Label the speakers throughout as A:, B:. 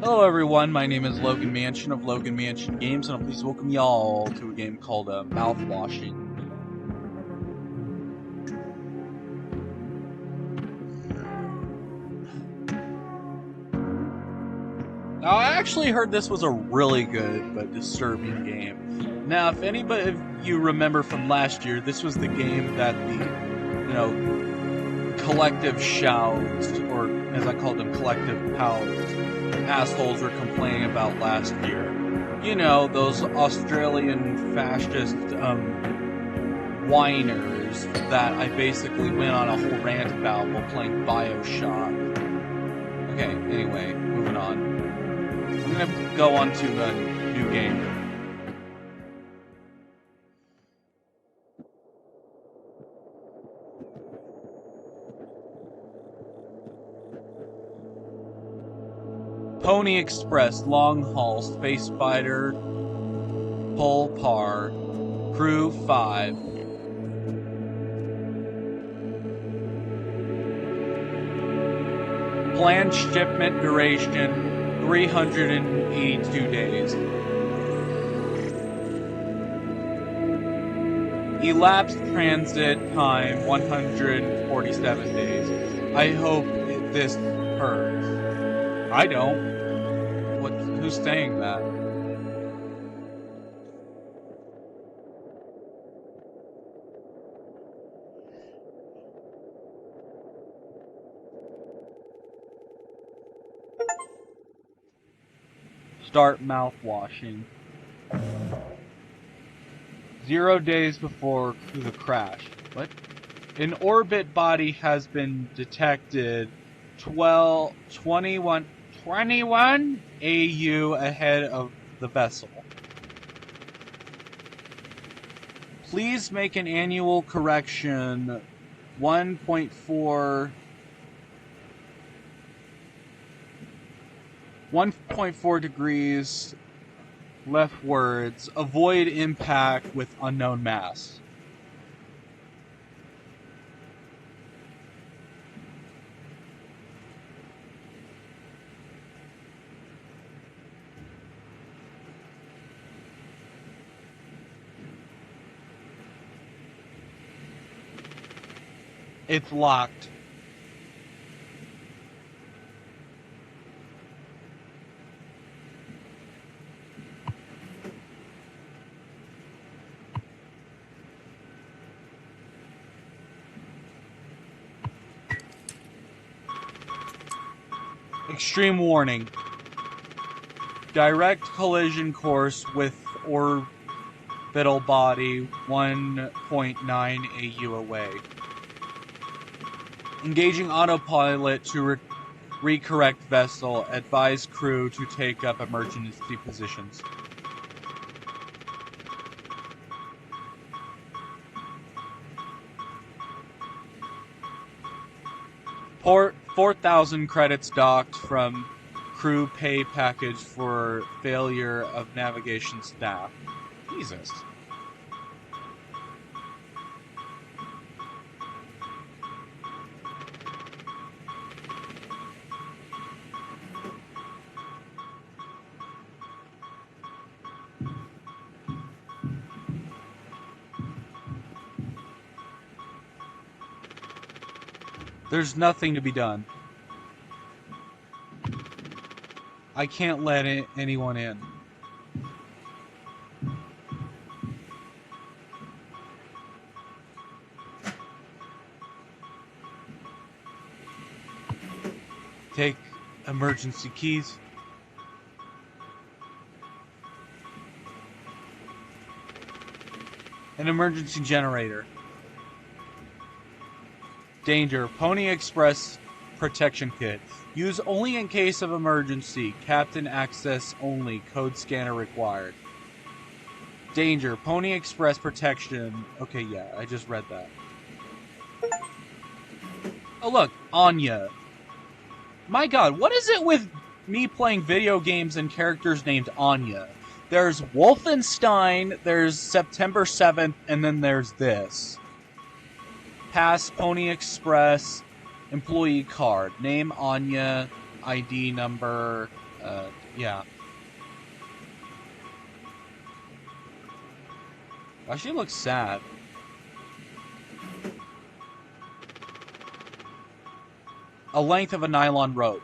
A: Hello everyone, my name is Logan Mansion of Logan Mansion Games, and I'm pleased to welcome y'all to a game called Mouthwashing. Now, I actually heard this was a really good but disturbing game. Now, if anybody of you remember from last year, this was the game that the collective shouts, or as I called them, collective pouts, assholes were complaining about last year. You know, those Australian fascist whiners that I basically went on a whole rant about while playing BioShock. Okay, anyway, moving on. I'm gonna go on to a new game. Pony Express, Long Haul, Space Spider, Pole Par, Crew 5. Planned shipment duration 382 days. Elapsed transit time 147 days. I hope this hurts. I don't. Who's saying that? Start mouthwashing. 0 days before the crash. What? An orbit body has been detected 21 AU ahead of the vessel. Please make an annual correction 1.4 degrees leftwards. Avoid impact with unknown mass. It's locked. Extreme warning. Direct collision course with orbital body 1.9 AU away. Engaging autopilot to recorrect vessel. Advise crew to take up emergency positions. Port 4,000 credits docked from crew pay package for failure of navigation staff. Jesus. There's nothing to be done. I can't let anyone in. Take emergency keys. An emergency generator. Danger. Pony Express protection kit. Use only in case of emergency. Captain access only. Code scanner required. Danger. Pony Express protection. Okay, yeah, I just read that. Oh, look. Anya. My god, what is it with me playing video games and characters named Anya? There's Wolfenstein, there's September 7th, and then there's this. Pass Pony Express employee card. Name Anya, ID number, Yeah. Oh, she looks sad. A length of a nylon rope.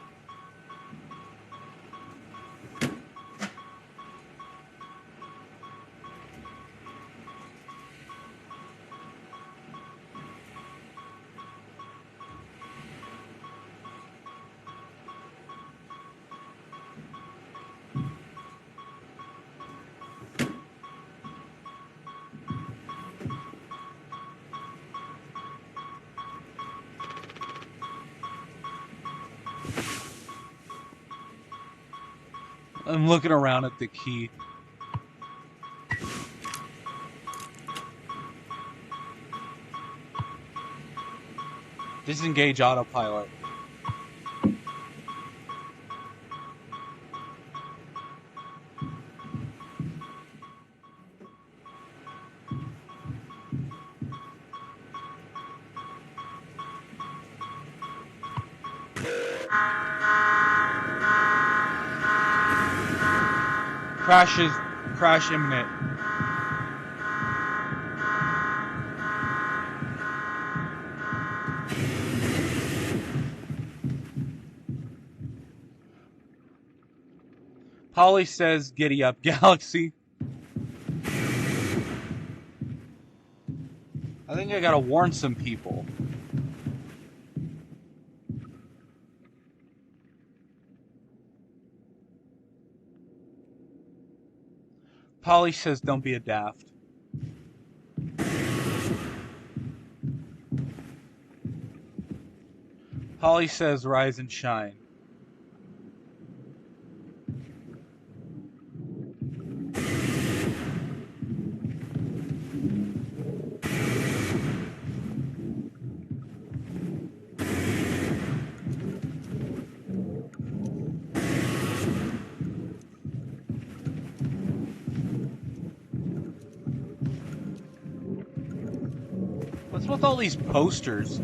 A: I'm looking around at the key. Disengage autopilot. Crash imminent. Polly says, "Giddy up, Galaxy." I think I gotta warn some people. Polly says, "Don't be a daft." Polly says, "Rise and shine." What's with all these posters?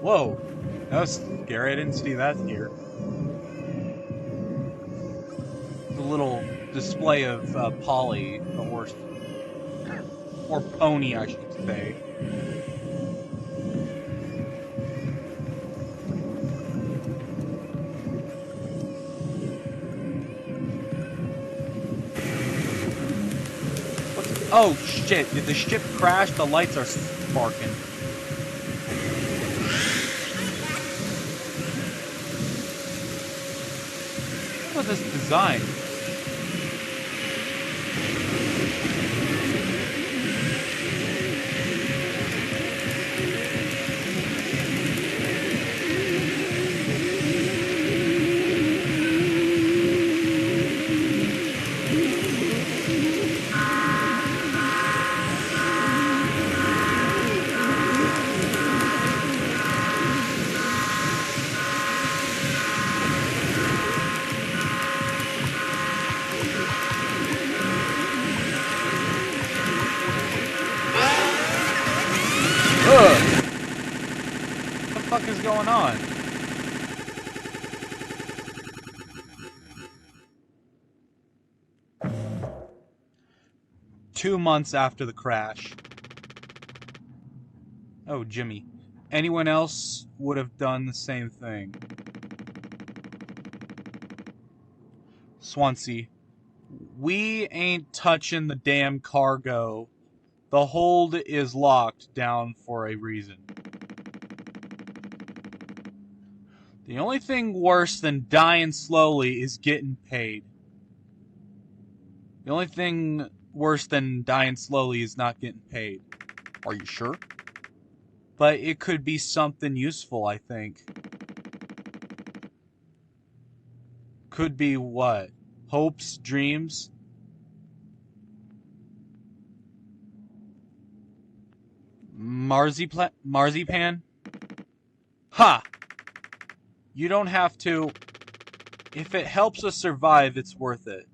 A: Whoa, that was scary. I didn't see that here. The little display of Polly, the horse. Or pony, I should say. Oh shit, did the ship crash? The lights are sparking. What was this design? What the fuck is going on? Two months after the crash. Oh, Jimmy. Anyone else would have done the same thing. Swansea. We ain't touching the damn cargo. The hold is locked down for a reason. The only thing worse than dying slowly is getting paid. The only thing worse than dying slowly is not getting paid. Are you sure? But it could be something useful, I think. Could be what? Hopes, dreams? Marzipan? Ha! You don't have to. If it helps us survive, it's worth it.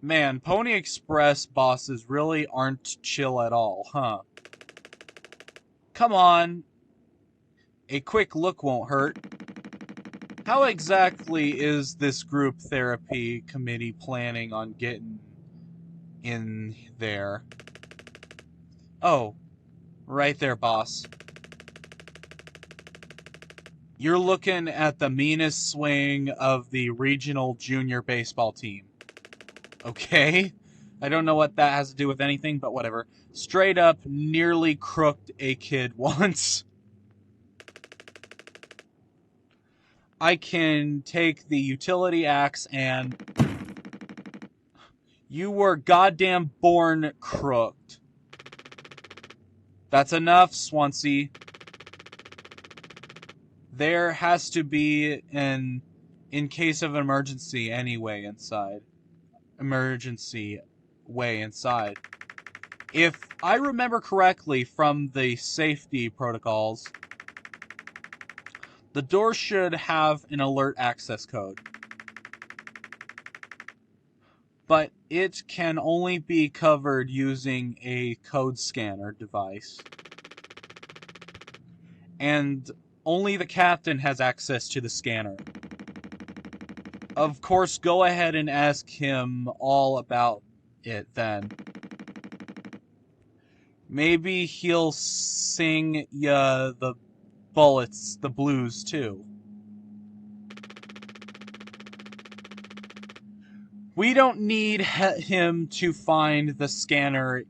A: Man, Pony Express bosses really aren't chill at all, huh? Come on. A quick look won't hurt. How exactly is this group therapy committee planning on getting in there? Oh, right there, boss. You're looking at the meanest swing of the regional junior baseball team. Okay? I don't know what that has to do with anything, but whatever. Straight up nearly crooked a kid once. I can take the utility axe and... You were goddamn born crooked. That's enough, Swansea. There has to be an in case of emergency anyway inside. Emergency way inside. If I remember correctly from the safety protocols, the door should have an alert access code. But it can only be covered using a code scanner device. And only the captain has access to the scanner. Of course, go ahead and ask him all about it then. Maybe he'll sing ya the bullets, the blues too. We don't need him to find the scanner.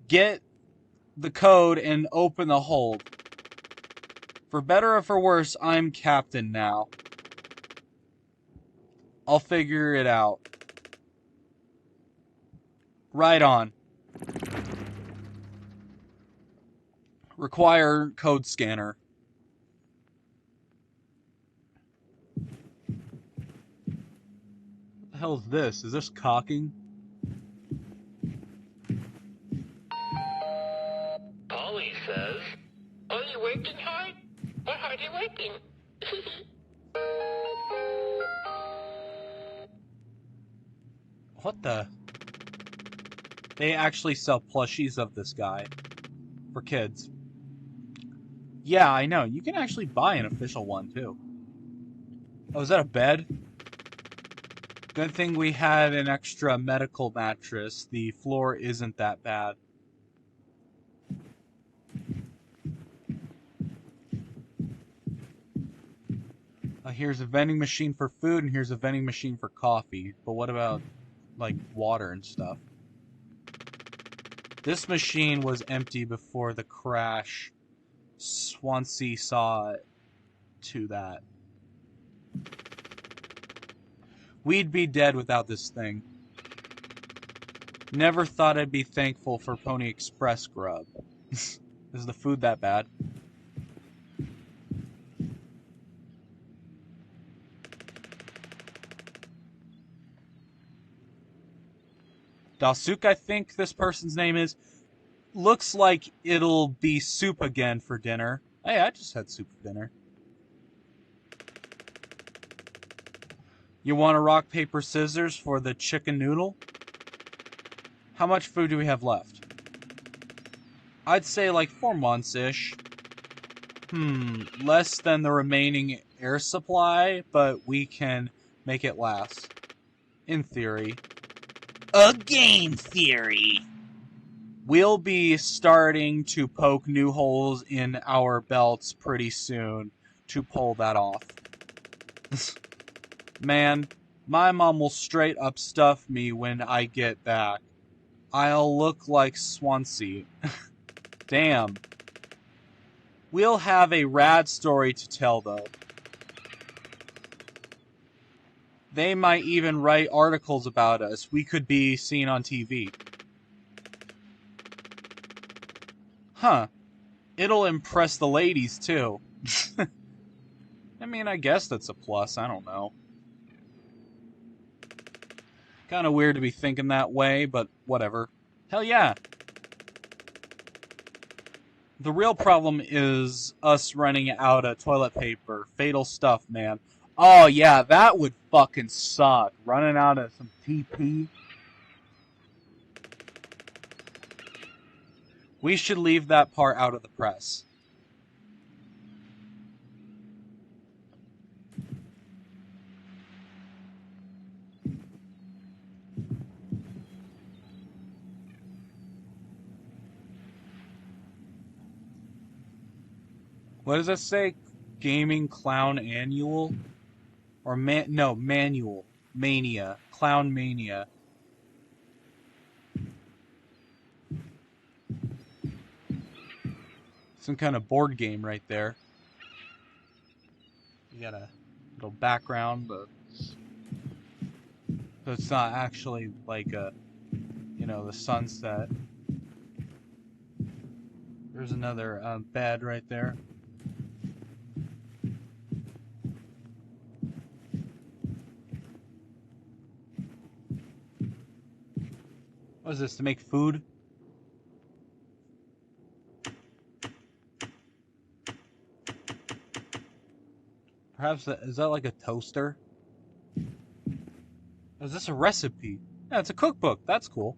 A: Get the code and open the hold. For better or for worse, I'm captain now. I'll figure it out. Right on. Require code scanner. What the hell is this? Is this cocking?
B: Polly says, "Are you working hard? Or hard are you working?"
A: What the? They actually sell plushies of this guy. For kids. Yeah, I know. You can actually buy an official one, too. Oh, is that a bed? Good thing we had an extra medical mattress. The floor isn't that bad. Here's a vending machine for food, and here's a vending machine for coffee. But what about, like, water and stuff? This machine was empty before the crash. Swansea saw to that. We'd be dead without this thing. Never thought I'd be thankful for Pony Express grub. Is the food that bad? Dalsuk, I think this person's name is. Looks like it'll be soup again for dinner. Hey, I just had soup for dinner. You want a rock, paper, scissors for the chicken noodle? How much food do we have left? I'd say like 4 months-ish. Less than the remaining air supply, but we can make it last. In theory.
C: A game theory.
A: We'll be starting to poke new holes in our belts pretty soon to pull that off. Man, my mom will straight up stuff me when I get back. I'll look like Swansea. Damn. We'll have a rad story to tell, though. They might even write articles about us. We could be seen on TV. Huh. It'll impress the ladies, too. I mean, I guess that's a plus. I don't know. Kind of weird to be thinking that way, but whatever. Hell yeah. The real problem is us running out of toilet paper. Fatal stuff, man. Oh yeah, that would fucking suck. Running out of some TP. We should leave that part out of the press. What does that say? Gaming Clown Annual? Or Manual. Mania. Clown Mania. Some kind of board game right there. You got a little background, but so it's not actually like a, you know, the sunset. There's another bed right there. What is this, to make food? Perhaps, is that like a toaster? Is this a recipe? Yeah, it's a cookbook. That's cool.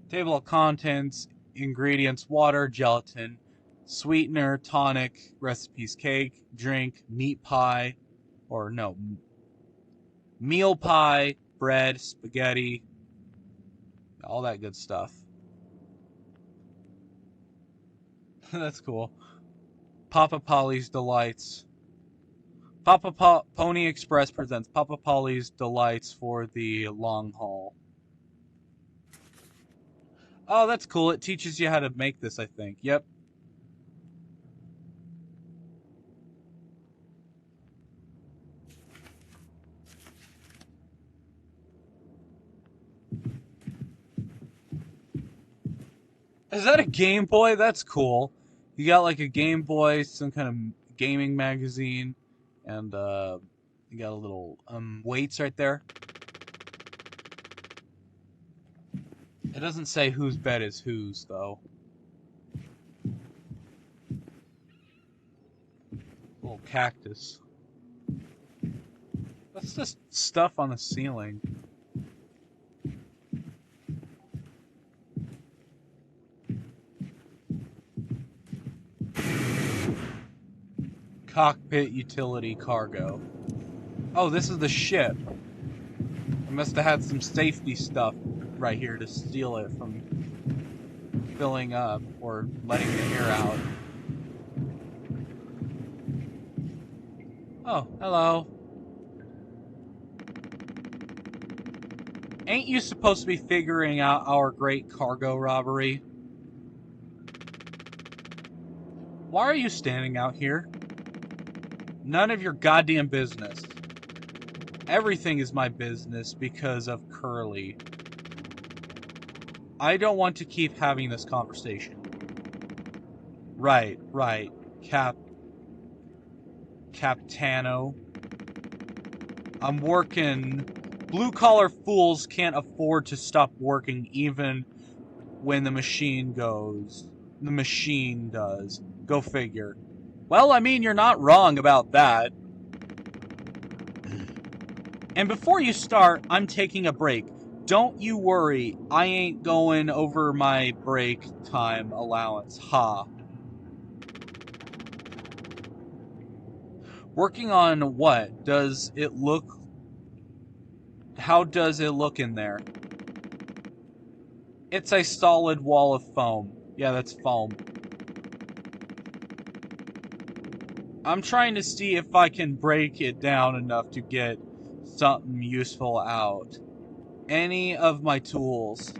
A: Table of contents, ingredients, water, gelatin, sweetener, tonic, recipes, cake, drink, meat pie, or no, meal pie, bread, spaghetti, all that good stuff. That's cool. Papa Polly's Delights. Pony Express presents Papa Polly's Delights for the long haul. Oh, that's cool. It teaches you how to make this, I think. Yep. Is that a Game Boy? That's cool. You got like a Game Boy, some kind of gaming magazine, and you got a little weights right there. It doesn't say whose bed is whose, though. Little cactus. What's this stuff on the ceiling? Cockpit utility cargo. Oh, this is the ship. I must have had some safety stuff right here to steal it from filling up or letting the air out. Oh, hello. Ain't you supposed to be figuring out our great cargo robbery? Why are you standing out here? None of your goddamn business. Everything is my business because of Curly. I don't want to keep having this conversation. Right. Captano. I'm working. Blue-collar fools can't afford to stop working even when the machine goes. The machine does. Go figure. Well, I mean, you're not wrong about that. And before you start, I'm taking a break. Don't you worry, I ain't going over my break time allowance. Ha. Working on what? Does it look... How does it look in there? It's a solid wall of foam. Yeah, that's foam. I'm trying to see if I can break it down enough to get something useful out. Any of my tools.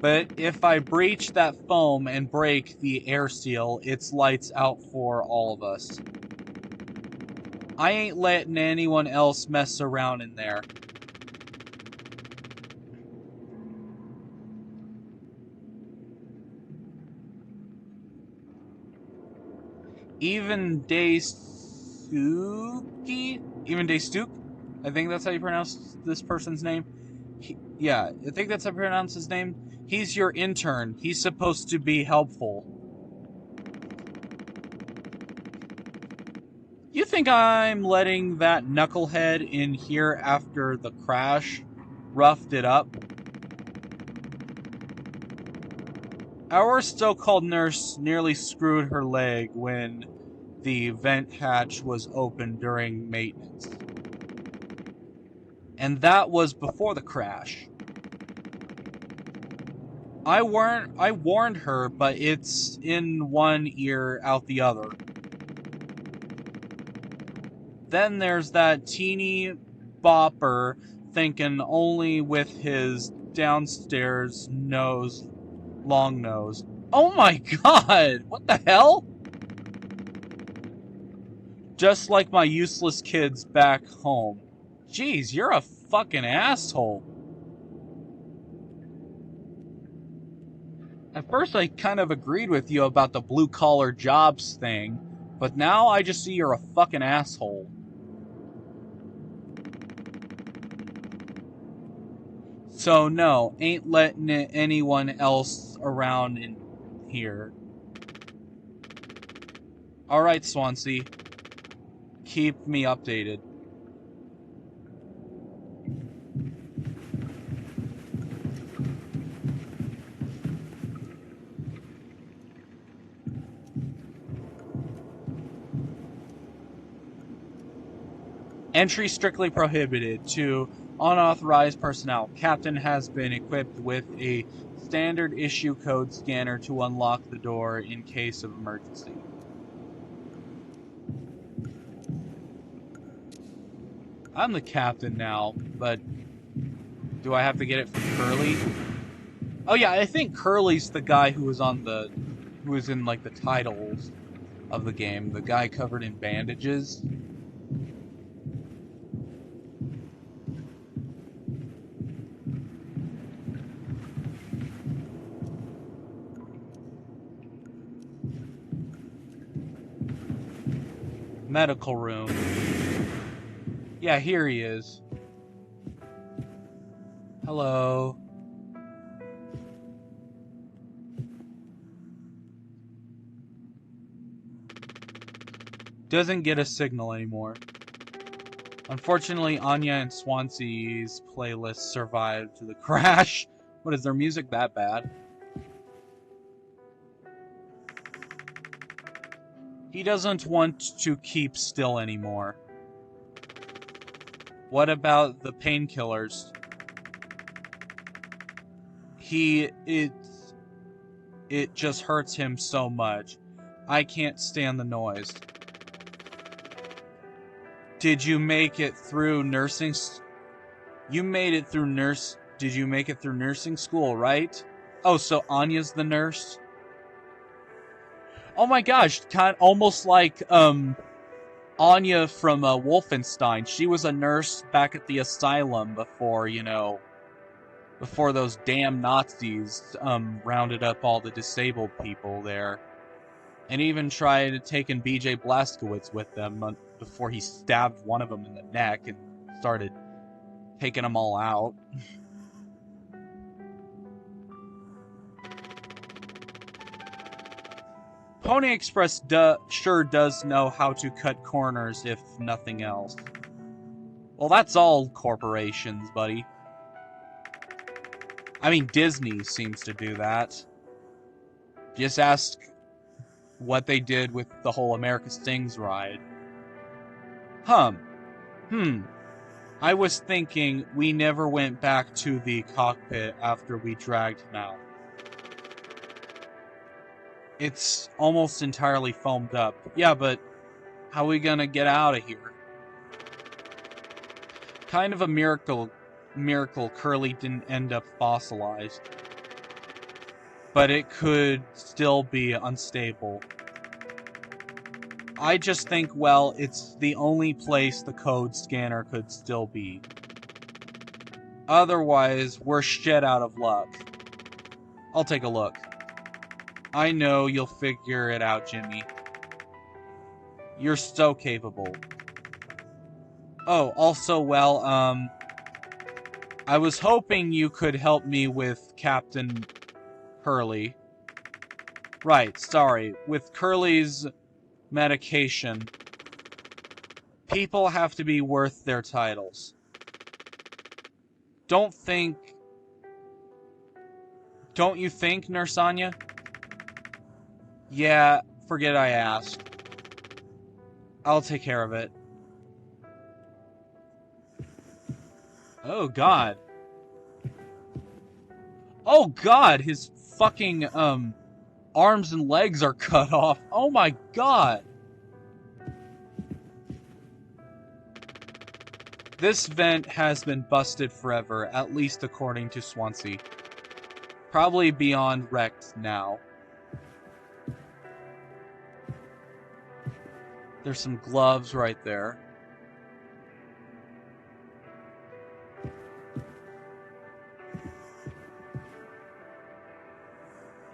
A: But if I breach that foam and break the air seal, it's lights out for all of us. I ain't letting anyone else mess around in there. Even Daystuke? I think that's how you pronounce this person's name. Yeah, I think that's how you pronounce his name. He's your intern. He's supposed to be helpful. You think I'm letting that knucklehead in here after the crash roughed it up? Our so-called nurse nearly screwed her leg when the vent hatch was opened during maintenance. And that was before the crash. I warned her, but it's in one ear, out the other. Then there's that teeny bopper thinking only with his downstairs nose, long nose. Oh my god! What the hell? Just like my useless kids back home. Jeez, you're a fucking asshole. At first I kind of agreed with you about the blue-collar jobs thing, but now I just see you're a fucking asshole. So no, ain't letting anyone else around in here. Alright, Swansea. Keep me updated. Entry strictly prohibited to unauthorized personnel. Captain has been equipped with a standard issue code scanner to unlock the door in case of emergency. I'm the captain now, but do I have to get it from Curly? Oh yeah, I think Curly's the guy who was in like the titles of the game, the guy covered in bandages. Medical room. Yeah, here he is. Hello. Doesn't get a signal anymore. Unfortunately, Anya and Swansea's playlist survived the crash. What, is their music that bad? He doesn't want to keep still anymore. What about the painkillers? It just hurts him so much. I can't stand the noise. Did you make it through nursing? You made it through Did you make it through nursing school, right? Oh, so Anya's the nurse? Oh my gosh, almost like Anya from Wolfenstein. She was a nurse back at the asylum before, before those damn Nazis rounded up all the disabled people there. And even tried taking BJ Blazkowicz with them before he stabbed one of them in the neck and started taking them all out. Pony Express sure does know how to cut corners, if nothing else. Well, that's all corporations, buddy. I mean, Disney seems to do that. Just ask what they did with the whole America Sings ride. I was thinking we never went back to the cockpit after we dragged him out. It's almost entirely foamed up. Yeah, but how are we gonna get out of here? Kind of a miracle Curly didn't end up fossilized. But it could still be unstable. I just think, well, it's the only place the code scanner could still be. Otherwise, we're shit out of luck. I'll take a look. I know you'll figure it out, Jimmy. You're so capable. Oh, also, well, I was hoping you could help me with Captain Curly. Right, sorry. With Curly's medication. People have to be worth their titles. Don't you think, Nurse Anya? Yeah, forget I asked. I'll take care of it. Oh, God. Oh, God! His fucking, arms and legs are cut off. Oh, my God! This vent has been busted forever, at least according to Swansea. Probably beyond wrecked now. There's some gloves right there.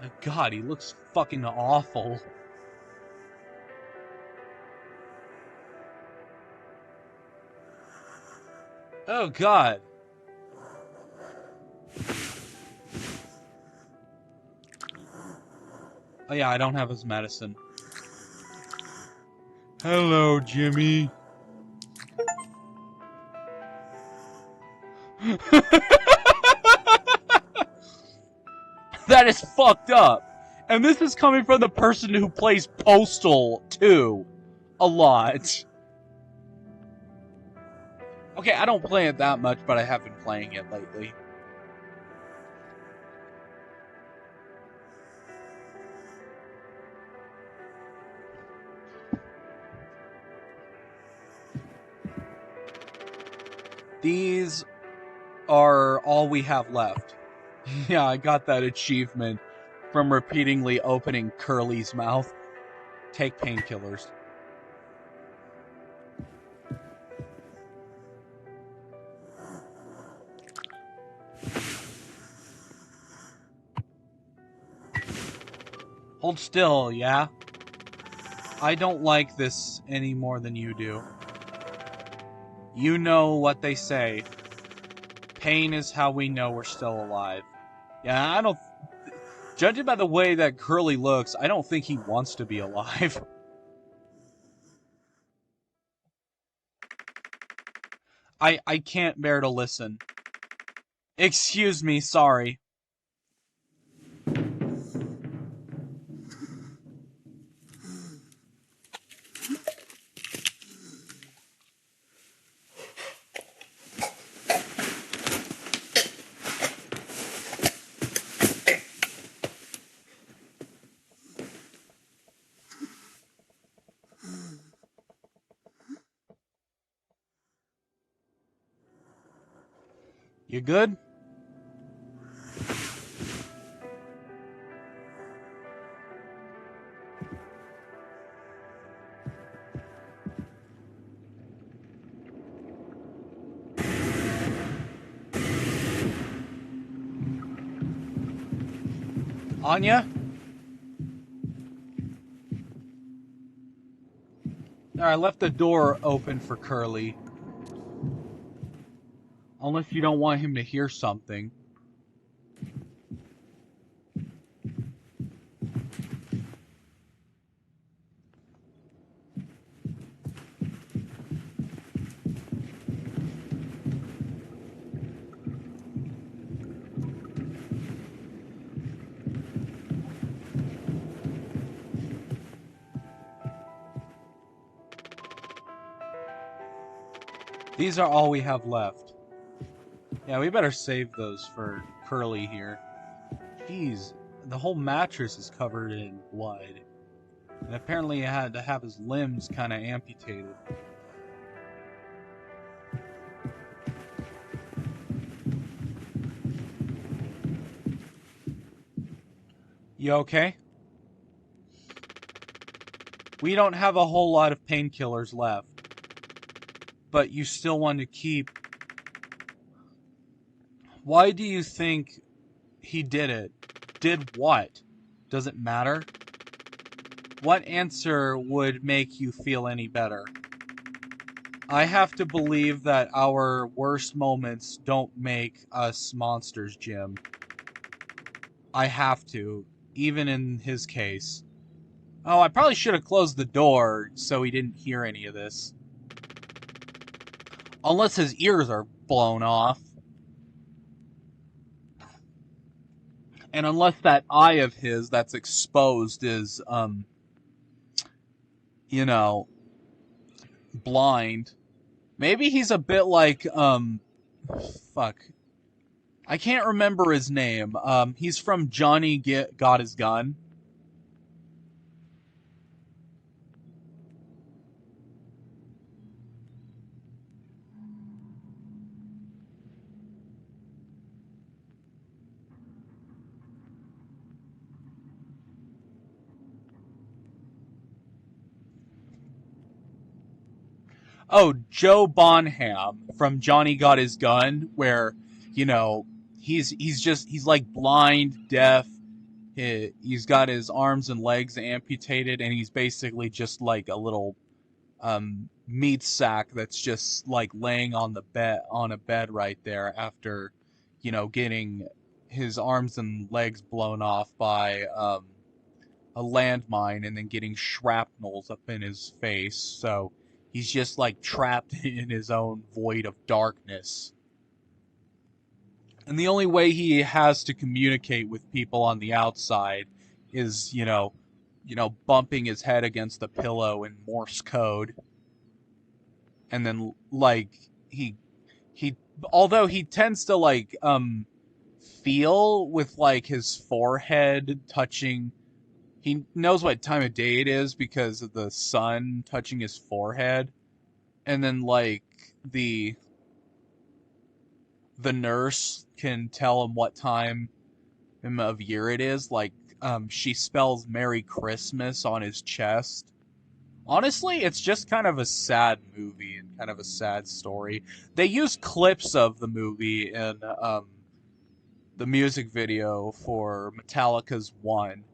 A: Oh God, he looks fucking awful. Oh God. Oh yeah, I don't have his medicine. Hello, Jimmy. That is fucked up. And this is coming from the person who plays Postal 2 a lot. Okay, I don't play it that much, but I have been playing it lately. These are all we have left. Yeah, I got that achievement from repeatedly opening Curly's mouth. Take painkillers. Hold still, yeah? I don't like this any more than you do. You know what they say. Pain is how we know we're still alive. Yeah, I don't... Judging by the way that Curly looks, I don't think he wants to be alive. I can't bear to listen. Excuse me, sorry. You good? Anya? I left the door open for Curly. Unless you don't want him to hear something. These are all we have left. Yeah, we better save those for Curly here. Jeez, the whole mattress is covered in blood. And apparently he had to have his limbs kind of amputated. You okay? We don't have a whole lot of painkillers left. But you still want to keep... Why do you think he did it? Did what? Does it matter? What answer would make you feel any better? I have to believe that our worst moments don't make us monsters, Jim. I have to, even in his case. Oh, I probably should have closed the door so he didn't hear any of this. Unless his ears are blown off. And unless that eye of his that's exposed is, you know, blind. Maybe he's a bit like, fuck. I can't remember his name. He's from Johnny Got His Gun. Oh, Joe Bonham from Johnny Got His Gun, where, you know, he's like blind, deaf. He's got his arms and legs amputated, and he's basically just like a little meat sack that's just like laying on a bed right there after, you know, getting his arms and legs blown off by a landmine and then getting shrapnels up in his face. So he's just like trapped in his own void of darkness. And the only way he has to communicate with people on the outside is, bumping his head against the pillow in Morse code. And then like he although he tends to like feel with like his forehead touching. He knows what time of day it is because of the sun touching his forehead. And then like the nurse can tell him what time of year it is. Like she spells Merry Christmas on his chest. Honestly, it's just kind of a sad movie and kind of a sad story. They use clips of the movie in the music video for Metallica's One.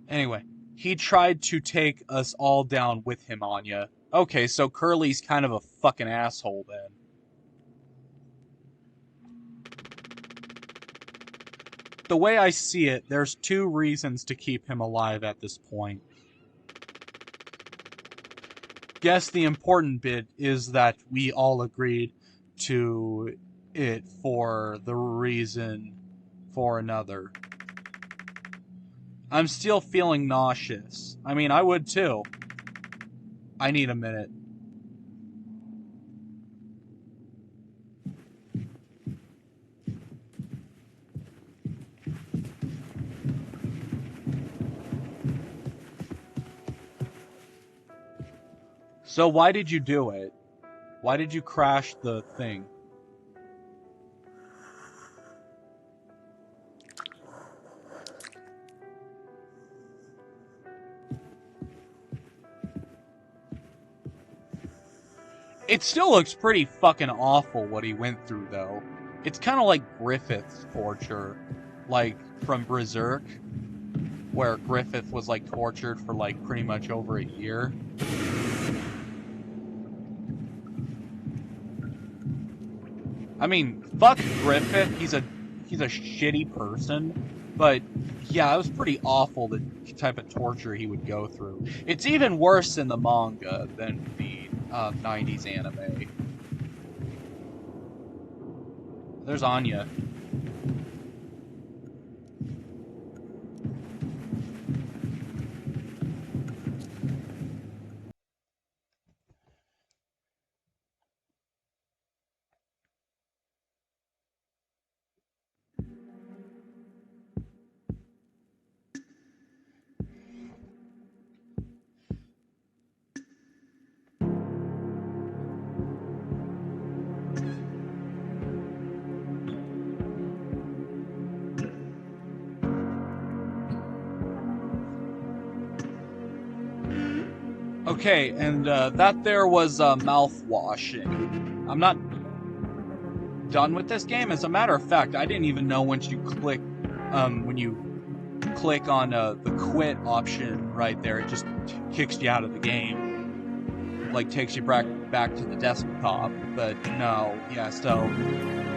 A: Anyway, he tried to take us all down with him, Anya. Okay, so Curly's kind of a fucking asshole then. The way I see it, there's two reasons to keep him alive at this point. Guess the important bit is that we all agreed to it for the reason for another. I'm still feeling nauseous. I mean, I would too. I need a minute. So why did you do it? Why did you crash the thing? It still looks pretty fucking awful what he went through, though. It's kind of like Griffith's torture. Like, from Berserk, where Griffith was, like, tortured for, like, pretty much over a year. I mean, fuck Griffith, he's a shitty person, but yeah, it was pretty awful the type of torture he would go through. It's even worse in the manga than the 90s anime. There's Anya. Okay, and that there was Mouthwashing. I'm not done with this game. As a matter of fact, I didn't even know when you click on the quit option right there, it just kicks you out of the game. Like, takes you back to the desktop. But no, yeah, so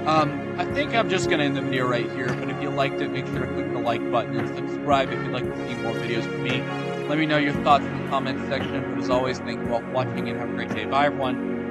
A: I think I'm just going to end the video right here, but if you liked it, make sure to click the like button and subscribe if you'd like to see more videos from me. Let me know your thoughts in the comments section, but as always, thank you all for watching and have a great day. Bye, everyone.